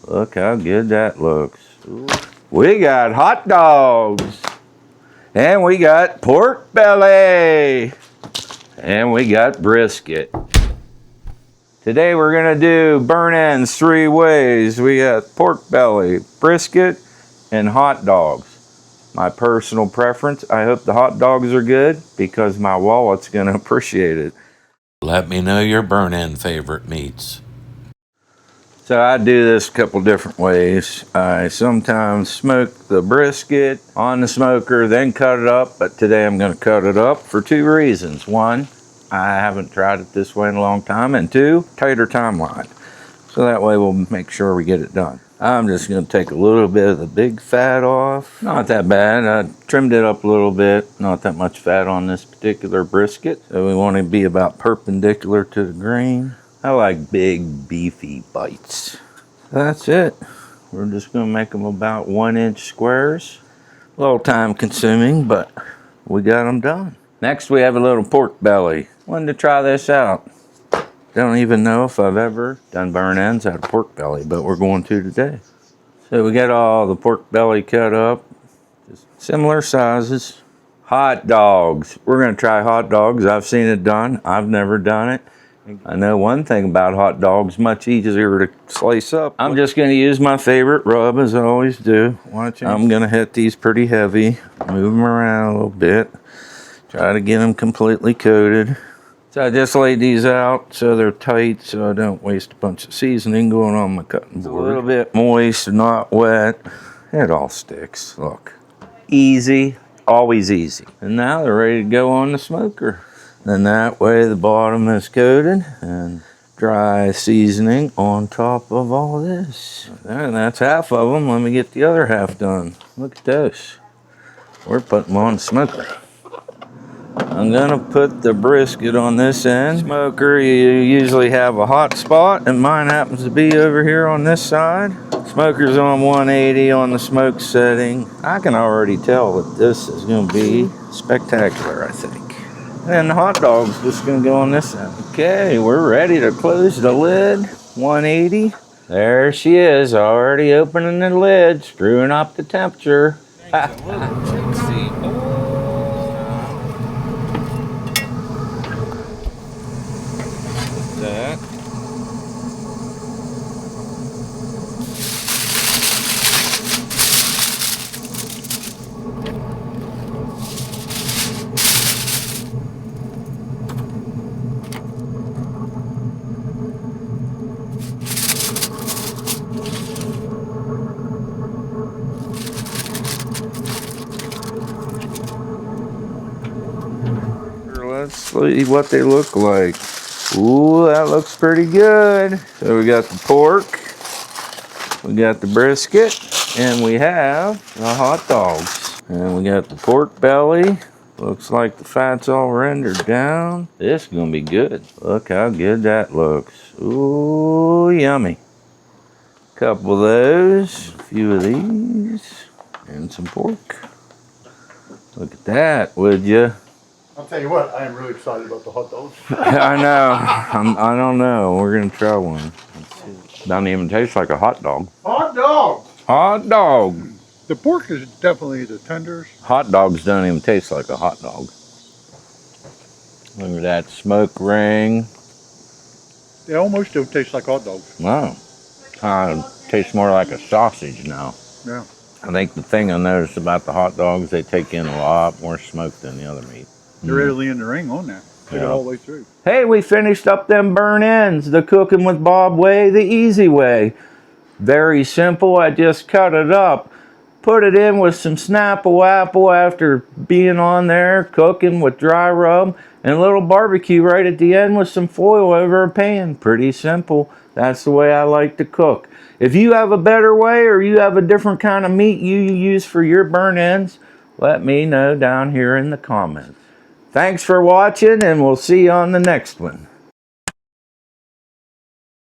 Look how good that looks. Ooh. We got hot dogs. And we got pork belly. And we got brisket. Today we're gonna do burnt ends 3 ways. We got pork belly, brisket, and hot dogs. My personal preference, I hope the hot dogs are good because my wallet's gonna appreciate it. Let me know your burnt end favorite meats. So I do this a couple different ways. I sometimes smoke the brisket on the smoker, then cut it up, but today I'm gonna cut it up for 2 reasons. 1, I haven't tried it this way in a long time, and 2, tighter timeline. So that way we'll make sure we get it done. I'm just gonna take a little bit of the big fat off. Not that bad, I trimmed it up a little bit. Not that much fat on this particular brisket. So we wanna be about perpendicular to the grain. I like big, beefy bites. That's it. We're just gonna make them about 1-inch squares. A little time consuming, but we got them done. Next we have a little pork belly. Wanted to try this out. Don't even know if I've ever done burnt ends out of pork belly, but we're going to today. So we got all the pork belly cut up, just similar sizes. Hot dogs. We're gonna try hot dogs. I've seen it done. I've never done it. I know one thing about hot dogs, much easier to slice up. I'm just gonna use my favorite rub as I always do. I'm gonna hit these pretty heavy, move them around a little bit, try to get them completely coated. So I just laid these out so they're tight so I don't waste a bunch of seasoning going on my cutting board. A little bit moist, not wet. It all sticks, look. Easy, always easy. And now they're ready to go on the smoker. And that way the bottom is coated and dry seasoning on top of all this. And that's half of them. Let me get the other half done. Look at those. We're putting them on the smoker. I'm gonna put the brisket on this end. Smoker, you usually have a hot spot, and mine happens to be over here on this side. Smoker's on 180 on the smoke setting. I can already tell that this is gonna be spectacular, I think. And the hot dog's just gonna go on this end. Okay, we're ready to close the lid. 180. There she is, already opening the lid, screwing up the temperature. That. Let's see what they look like. Ooh, that looks pretty good. So we got the pork, we got the brisket, and we have the hot dogs. And we got the pork belly. Looks like the fat's all rendered down. This is gonna be good. Look how good that looks. Ooh, yummy. Couple of those, a few of these, and some pork. Look at that, would you? I'll tell you what, I am really excited about the hot dogs. I know. I don't know. We're going to try one. Doesn't even taste like a hot dog. Hot dog! Hot dog. The pork is definitely the tenders. Hot dogs don't even taste like a hot dog. Look at that smoke ring. They almost don't taste like hot dogs. Wow. Tastes more like a sausage now. Yeah. I think the thing I noticed about the hot dogs, they take in a lot more smoke than the other meat. They're really in the ring on that. They go all the way through. Hey, we finished up them burnt ends, the cooking with Bob way, the easy way. Very simple, I just cut it up. Put it in with some Snapple apple after being on there, cooking with dry rub, and a little barbecue right at the end with some foil over a pan. Pretty simple. That's the way I like to cook. If you have a better way or you have a different kind of meat you use for your burnt ends, let me know down here in the comments. Thanks for watching, and we'll see you on the next one.